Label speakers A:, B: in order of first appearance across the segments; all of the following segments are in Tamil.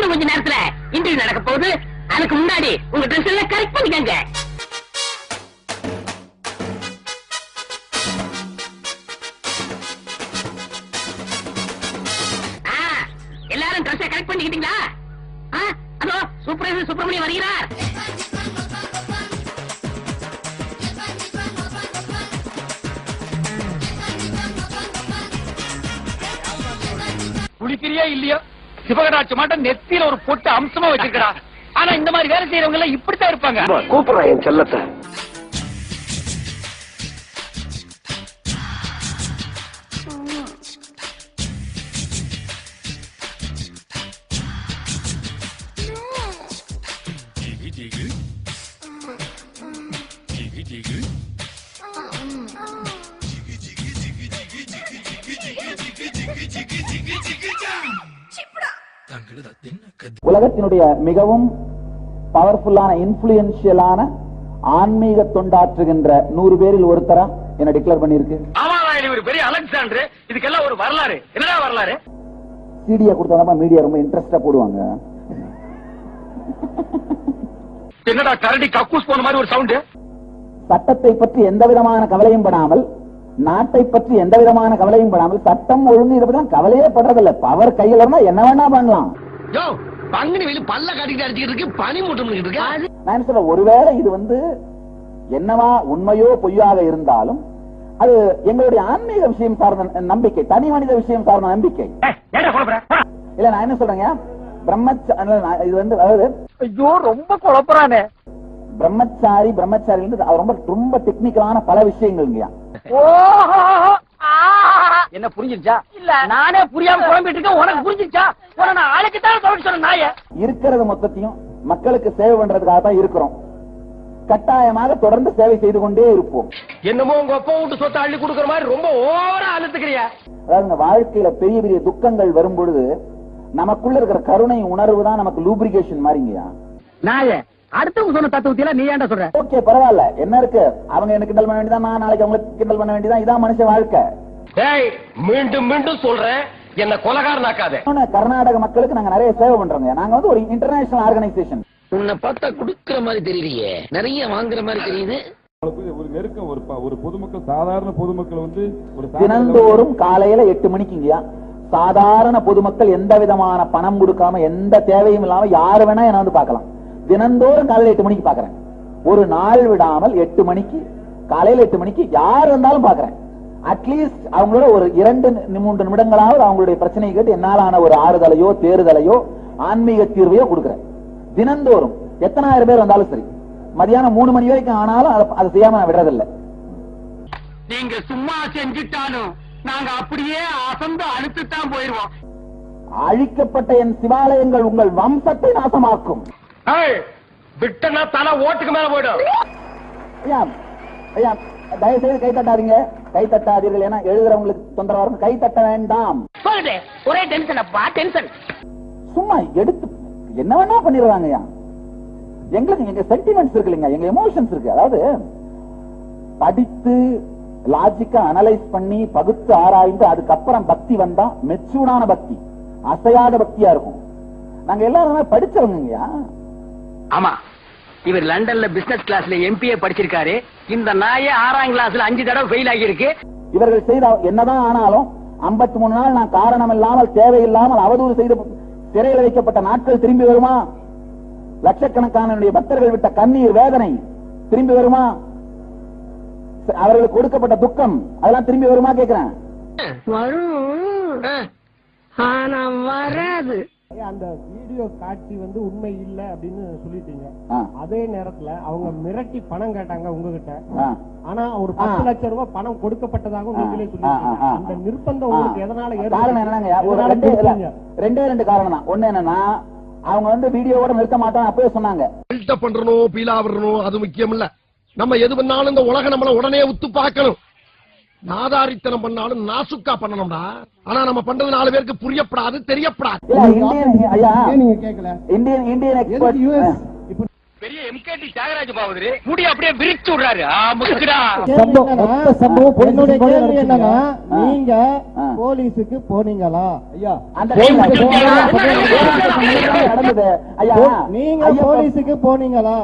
A: இன்னும் கொஞ்ச நேரத்துல இன்டர்வியூ நடக்க போகுது. அதுக்கு முன்னாடி உங்க ட்ரெஸ் எல்லாம் கரெக்ட் பண்ணிக்கங்க. எல்லாரும் ட்ரெஸ் கரெக்ட் பண்ணிக்கிட்டீங்களா? ஹலோ, சூப்பர் சுப்பிரமணியம் வருகிறார்.
B: குளிக்கிறியா இல்லையோ, சிவகராட்சி மாட்டம் நெத்தியில ஒரு பொட்டு அம்சமா வச்சிருக்கா. ஆனா இந்த மாதிரி வேலை செய்யறவங்க எல்லாம் இப்படித்தான் இருப்பாங்க.
C: கூப்பிடுறேன் என் செல்லத்தை.
D: உலகத்தினுடைய மிகவும் பவர்ஃபுல்லான இன்ஃபுளுன்ஷியலான ஆன்மீக தொண்டாற்றுகின்ற 100 பேரில் ஒருத்தரா என்ன டிக்ளேர் பண்ணிருக்கு.
B: ஒரு பெரிய அலெக்சாண்டர். இதுக்கெல்லாம் ஒரு வரலாறு. என்னடா வரலாறு?
D: சிடியா கொடுத்தா மீடியா ரொம்ப இன்ட்ரெஸ்டா போடுவாங்க.
B: என்னடா கரடி கக்கூஸ் போன மாதிரி ஒரு சவுண்ட்.
D: சட்டத்தை பற்றி எந்த விதமான கவலையும் படாமல், நாட்டை பற்றி எந்த விதமான கவலையும் படாமல், சட்டம் ஒழுங்கு இதை பத்தி கவலையே படுறதில்ல. பவர் கையில இருந்தா என்ன வேணா பண்ணலாம்.
B: பங்குனி வெயில் பல்ல காட்டிட்டு அடிச்சுட்டு இருக்கு, பனி மூட்டம் இருக்கு.
D: நான் சொல்ல, ஒருவேளை இது என்னவா உண்மையோ பொய்யாக இருந்தாலும் அது எங்களுடைய ஆன்மீக விஷயம் சார்ந்த நம்பிக்கை, தனி மனித விஷயம் சார்ந்த நம்பிக்கை. இல்ல நான் என்ன சொல்றேங்க, இது அதாவது
B: ஐயோ ரொம்ப குழப்பறானே.
D: பிரம்மச்சாரி ரொம்ப ரொம்ப டெக்னிக்கலான பல விஷயங்கள்.
B: என்ன புரிஞ்சிருச்சா? இல்ல நானே புரியாம குழம்பிட்டு இருக்கேன். உனக்கு புரிஞ்சிருச்சா? நான் ஆளுக்கு தான் சொல்ல நாய
D: இருக்கிறது மொத்தத்தையும் மக்களுக்கு சேவை பண்றதுக்காக தான் இருக்கிறோம். கட்டாயமாக தொடர்ந்து சேவை செய்து கொண்டே இருப்போம்.
B: என்னமோ உங்க அப்பா வீட்டு சொத்தை அள்ளி கொடுக்கற மாதிரி ரொம்ப ஓவரா அழுத்துக்கிறியா?
D: அதாவது வாழ்க்கையில பெரிய பெரிய துக்கங்கள் வரும் பொழுது நமக்குள்ள இருக்கிற கருணை உணர்வு தான் நமக்கு லூப்ரிகேஷன் மாதிரிங்கயா.
B: நாய அடுத்தவங்க சொன்ன தத்துவத்தில நீ ஏன்டா சொல்ற?
D: ஓகே பரவாயில்ல, என்ன இருக்கு, அவங்க எனக்கு கிண்டல் பண்ண வேண்டியதான், நான் நாளைக்கு அவங்களுக்கு கிண்டல் பண்ண வேண்டியதான். இதான் மனுஷ வாழ்க்கை.
B: மீண்டும் மீண்டும் சொல்றேன், என்ன கொலகாரனாக்காத.
D: கர்நாடக மக்களுக்கு நாங்க நிறைய சேவை பண்றோங்க. நாங்க ஒரு இன்டர்நேஷனல் ஆர்கனைசேஷன்.
A: உன்னை பார்த்தா குடுக்கிற மாதிரி தெரியலையே, நிறைய வாங்குற மாதிரி தெரியுது.
E: ஒரு நெருக்கம், ஒரு பொதுமக்கள், சாதாரண பொதுமக்கள்
D: தினந்தோறும் காலையில 8 மணிக்குங்கயா சாதாரண பொதுமக்கள் எந்த விதமான பணம் கொடுக்காம எந்த தேவையும் இல்லாம யாரு வேணா என்ன வந்து பார்க்கலாம். தினந்தோறும் காலையில 8 மணிக்கு பாக்குறேன். ஒரு நாள் விடாமல் 8 மணிக்கு, காலையில 8 மணிக்கு யார் வந்தாலும் பாக்குறேன். அட்லீஸ்ட் அவங்களோட ஒரு 2-3 நிமிடங்களாவது அவங்களுடைய பிரச்சனையை கேட்டு என்னாலான ஒரு ஆறுதலையோ தேறுதலையோ ஆன்மீக தீர்வையோ கொடுக்குறேன். தினந்தோறும் எத்தனாயிரம் பேர் வந்தாலும் சரி, மதியானம் 3 மணி வரைக்கும் ஆனாலும் அதை செய்யாம நான் விடுறதில்லை.
B: நீங்க சும்மா செஞ்சுட்டாலும் நாங்க அப்படியே அசந்து அழுத்துத்தான் போயிருவோம்.
D: அழிக்கப்பட்ட என் சிவாலயங்கள் உங்கள் வம்சத்தை நாசமாக்கும்.
B: விட்டனா தலை ஓட்டுக்கு மேல போயிடும்.
D: ஐயா தயவுசெய்து கை தட்டாதீங்க, கை தட்டாதீர்கள். ஏன்னா எழுதுறவங்களுக்கு தொந்தரவா இருக்கும். கை தட்ட வேண்டாம்.
A: ஒரே டென்ஷன் அப்பா, டென்ஷன்.
D: சும்மா எடுத்து என்ன வேணா பண்ணிடுறாங்க. எங்களுக்கு எங்க சென்டிமெண்ட்ஸ் இருக்கு இல்லைங்க, எங்க எமோஷன்ஸ் இருக்கு. அதாவது படித்து லாஜிக்கா அனலைஸ் பண்ணி பகுத்து ஆராய்ந்து அதுக்கப்புறம் பக்தி வந்தா மெச்சூர்டான பக்தி, அசையாத பக்தியா இருக்கும். நாங்க எல்லாருமே படிச்சவங்கயா.
A: ஆமா, இவர் லண்டன்ல பிசினஸ் கிளாஸ்ல MPA படிச்சிருக்காரு. இந்த நாயே 6ஆம் கிளாஸ்ல 5 தடவை ஃபெயில் ஆகியிருக்கு.
D: இவர்கள் செய்த என்னதான் ஆனாலும் 53 நாள் நான் காரணம் இல்லாமல் தேவையில்லாமல் அவதூறு செய்து சிறையில் வைக்கப்பட்ட நாட்கள் திரும்பி வருமா? லட்சக்கணக்கான பக்தர்கள் விட்ட கண்ணீர் வேதனை திரும்பி வருமா? அவர்களுக்கு கொடுக்கப்பட்ட துக்கம் அதெல்லாம் திரும்பி வருமா கேட்கிறேன்.
A: வரும், ஆனா வராது.
F: அந்த வீடியோ காட்சி உண்மை இல்ல அப்படின்னு சொல்லிட்டீங்க. அதே நேரத்துல அவங்க மிரட்டி பணம் கேட்டாங்க உங்ககிட்ட. ஆனா ஒரு 10 லட்சம் ரூபாய் பணம் கொடுக்கப்பட்டதாக நீங்களே சொல்லிட்டீங்க. அந்த நிர்பந்தம் உங்களுக்கு எதனால
D: காரணம் என்னங்க? ரெண்டே காரணம் தான். ஒண்ணு என்னன்னா, அவங்க வீடியோவோட நிறுத்த மாட்டாங்க அப்பவே சொன்னாங்க.
G: பண்றணும் பீலா வரணும் அது முக்கியம் இல்ல. நம்ம எது பண்ணாலும் இந்த உலகம் நம்மள உடனே உத்து பார்க்கணும். நாதாரித்தனம் பண்ணாலும் நாசுக்கா பண்ணணும்டா. ஆனா நம்ம பண்றது 4 பேருக்கு புரியப்படாது, தெரியப்படாது.
B: பெரிய எம்கேடி தியாகராஜ பாவதரு முடி அப்படியே விரிச்சு விடுறாரு. முக்குடா.
F: என்னுடைய கேள்வி என்னன்னா, நீங்க போலீஸுக்கு போனீங்களா? ஐயா, நீங்க போலீஸுக்கு போனீங்களா?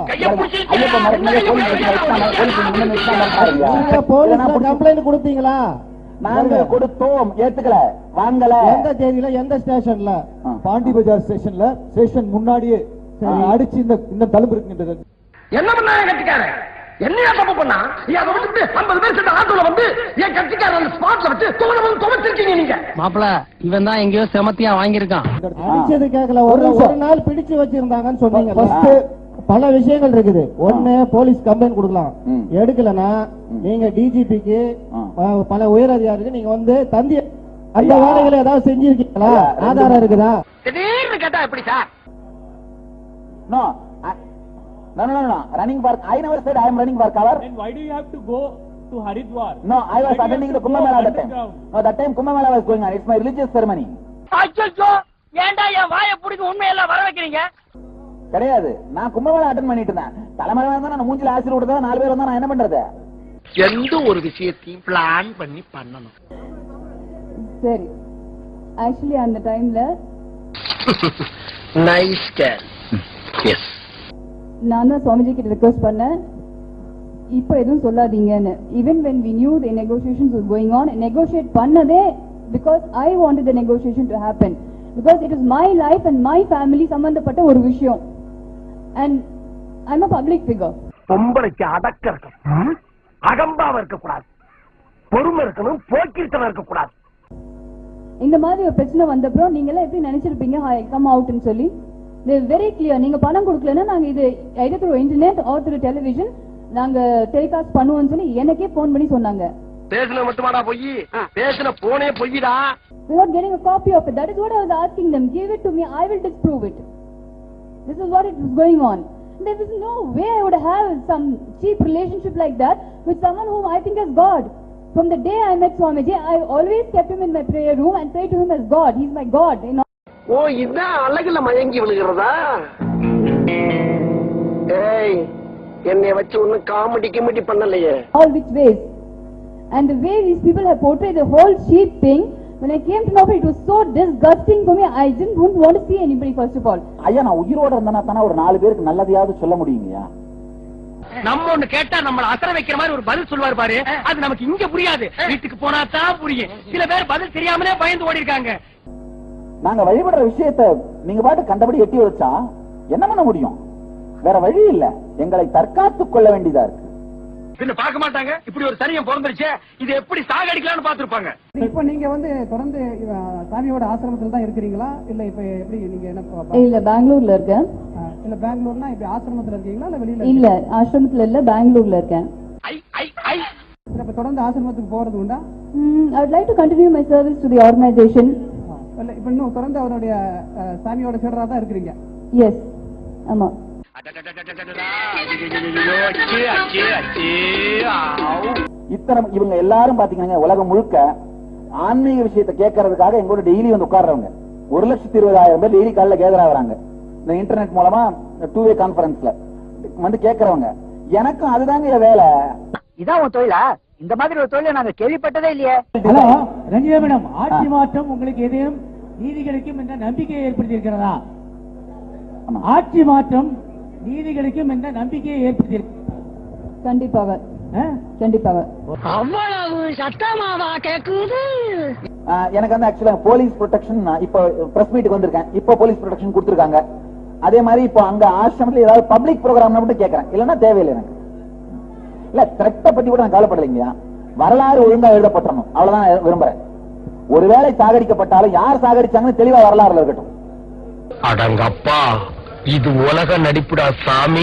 F: நீங்க போலீஸ்ல கம்ப்ளைண்ட் கொடுத்தீங்களா?
D: நாங்க கொடுத்தோம், ஏத்துக்கல, வாங்கல.
F: எந்த தேதியில, எந்த ஸ்டேஷன்ல?
D: பாண்டி பஜார் ஸ்டேஷன்ல, ஸ்டேஷன் முன்னாடியே அடிச்சு இந்த தழும்பு இருக்கின்றது.
G: என்ன பண்ணாங்க கட்சிக்காரன்? என்னையா தப்பு பண்ணா? அதை விட்டு 50 பேர் சேர்ந்த ஆட்டோல வந்து என் கட்சிக்காரன் ஸ்பாட்ல வச்சு துவச்சிருக்கீங்க நீங்க.
A: மாப்பிள, இவன் தான் எங்கேயோ செமத்தியா வாங்கியிருக்கான்.
F: அடிச்சது கேட்கல, ஒரு நாள் பிடிச்சு வச்சிருந்தாங்கன்னு சொன்னீங்க. பல விஷயங்கள் இருக்குது. ஒண்ணு, போலீஸ் கம்ப்ளைண்ட் கொடுக்கலாம், எடுக்கலன்னா நீங்க டிஜிபிக்கு பல உயர் அதிகாரிக்கு நீங்க வந்து தந்தி அந்த வேலைகளை ஏதாவது செஞ்சிருக்கீங்களா? ஆதாரம் இருக்குதா?
G: திடீர்னு கேட்டா எப்படி sir?
D: No, running for. I never said I am running for cover.
C: Then why do you have to go to Haridwar?
D: No, I was attending the Kumbh Mela that time. No, that time Kumbh Mela was going on. It's my religious ceremony.
A: அச்சோ, ஏன்டா என் வாயை பிடிக்க உண்மையெல்லாம் வர வைக்கிறீங்க?
D: கிடையாது, நான் கும்ப மேளா அட்டெண்ட் பண்ணிட்டு இருந்தேன். தலைமையில வந்தா நான் மூஞ்சில ஆசிரியர் விடுறதா 4 பேர் வந்தா நான் என்ன பண்றது?
G: எந்த ஒரு விஷயத்தையும் பிளான் பண்ணி பண்ணணும்.
H: சரி, ஆக்சுவலி அந்த டைம்ல
G: நைஸ் கேர். எஸ்,
H: நான் தான் சுவாமிஜி கிட்ட ரிக்வெஸ்ட் பண்ணேன், இப்போ எதுவும் சொல்லாதீங்கன்னு. Even when we knew the negotiations was going on, negotiate பண்ணதே because I wanted the negotiation to happen, because it is my life and my family சம்பந்தப்பட்ட ஒரு விஷயம், and I'm a public figure.
G: பொம்பளைக்கு அடக்க இருக்கணும், அகம்பாவ இருக்கக்கூடாது, பொறுமை இருக்கணும், போக்கிருத்தனம் இருக்கக்கூடாது.
H: இந்த மாதிரி ஒரு பிரச்சனை வந்தப்பறம் நீங்க எல்லாம் எப்படி நினைச்சிருப்பீங்க கம் அவுட்னு சொல்லி? Very clear. நீங்க பணம் கொடுக்கலன்னா நாங்க இது either through internet or through television நாங்க டெலிகாஸ்ட் பண்ணுவோம்னு சொல்லி எனக்கே போன் பண்ணி சொன்னாங்க.
G: பேசுன மட்டுமாடா பொய்? பேசுன போனே பொய்டா.
H: Without getting a copy of it, that is what I was asking them. Give it to me, I will disprove it. This is what it was going on. There is no way I would have some cheap relationship like that with someone whom I think as God. From the day I met Swamiji, I always kept him in my prayer room and prayed to him as God. He is my God. You know?
G: ஓ, இதான் அழகுல மயங்கி விழுகிறதா? ஏய், என்னைய வச்சு ஒன்னும் காமெடி கிமெடி பண்ணலையே.
H: All which ways. And the way these people have portrayed the whole sheep thing, when I came to know it was so disgusting for me. I didn't want to see anybody first of all.
D: ஐயா, நான் உயிரோட இருந்தேன்னா தானே ஒரு 4 பேருக்கு நல்லதையாவது சொல்ல முடியுங்கய்யா.
A: நம்ம ஒண்ணு கேட்டா நம்மள அசர வைக்கிற மாதிரி ஒரு பதில் சொல்வார் பாரு, அது நமக்கு இங்க புரியாது, வீட்டுக்கு போனா தான் புரியும். சில பேர் பதில் தெரியாமலே பயந்து ஓடி இருக்காங்க.
D: நாங்க வழிபடுற விஷயத்தை நீங்க பாட்டு கண்டபடி எட்டி வச்சா என்ன பண்ண முடியும்? வேற வழி இல்ல, எங்களை தற்காத்துக் கொள்ள வேண்டியதா இருக்கு.
G: பின்ன பார்க்க மாட்டாங்க, இப்படி ஒரு சரியம் பிறந்துருச்சு, இது எப்படி சாகடிக்கலாம்னு பாத்துருப்பாங்க.
F: இப்ப நீங்க வந்து தொடர்ந்து சாமியோட ஆசிரமத்துல தான் இருக்கிறீங்களா, இல்ல இப்ப எப்படி நீங்க என்ன?
H: இல்ல, பெங்களூர்ல இருக்கேன்.
F: இல்ல பெங்களூர்னா இப்ப ஆசிரமத்துல இருக்கீங்களா இல்ல வெளியில?
H: இல்ல, ஆசிரமத்துல இல்ல, பெங்களூர்ல இருக்கேன்.
F: இப்ப தொடர்ந்து ஆசிரமத்துக்கு போறது உண்டா?
H: I would like to continue my service to the organization.
F: இல்ல இப்ப இன்னும் தொடர்ந்து அவருடைய சாமியோட சீடரா தான் இருக்கிறீங்க?
H: Yes, ஆமா.
D: இத்தனை இவங்க எல்லாரும் பாத்தீங்கன்னா உலகம் முழுக்க ஆன்மீக விஷயத்தை கேட்கறதுக்காக எங்களோட டெய்லி வந்து உட்கார்றவங்க 1,20,000 பேர் டெய்லி காலைல கேதர் ஆகுறாங்க. இந்த இன்டர்நெட் மூலமா 2-way கான்பரன்ஸ்ல வந்து கேட்கறவங்க. எனக்கும் அதுதாங்க வேலை.
A: இதான் உன் தொழிலா? இந்த மாதிரி ஒரு தொழிலை நாங்க கேள்விப்பட்டதே இல்லையே.
C: ஹலோ ரஞ்சிதா மேடம், ஆட்சி மாற்றம் உங்களுக்கு எதையும் நீதி கிடைக்கும் என்ற நம்பிக்கையை ஏற்படுத்தி இருக்கிறதா? ஆட்சி மாற்றம் நீதி கிடைக்கும் என்ற நம்பிக்கையை ஏற்படுத்தி
H: கண்டிப்பாக, கண்டிப்பாக.
A: அவ்வளவு சத்தமாவா கேக்குது?
D: எனக்கு வந்து ஆக்சுவலா போலீஸ் ப்ரொடெக்ஷன், இப்ப பிரஸ் மீட்டுக்கு வந்திருக்கேன், இப்ப போலீஸ் ப்ரொடெக்ஷன் கொடுத்திருக்காங்க. அதே மாதிரி இப்போ அங்க ஆசிரமத்துல ஏதாவது பப்ளிக் ப்ரோக்ராம் மட்டும் கேட்கறேன், இல்லன்னா தேவையில்லை எனக்கு. இல்ல, த்ரெட்டை பத்தி கூட நான் கவலைப்படலைங்க. வரலாறு ஒழுங்கா எழுதப்பட்டணும், அவ்வளவுதான் விரும்புறேன். ஒருவேளை சாகடிக்கப்பட்டாலும் யார் சாகடிச்சாங்கன்னு தெளிவா வரலாறுல இருக்கட்டும்.
G: அடங்கப்பா, இது உலக நடிப்புடா சாமி.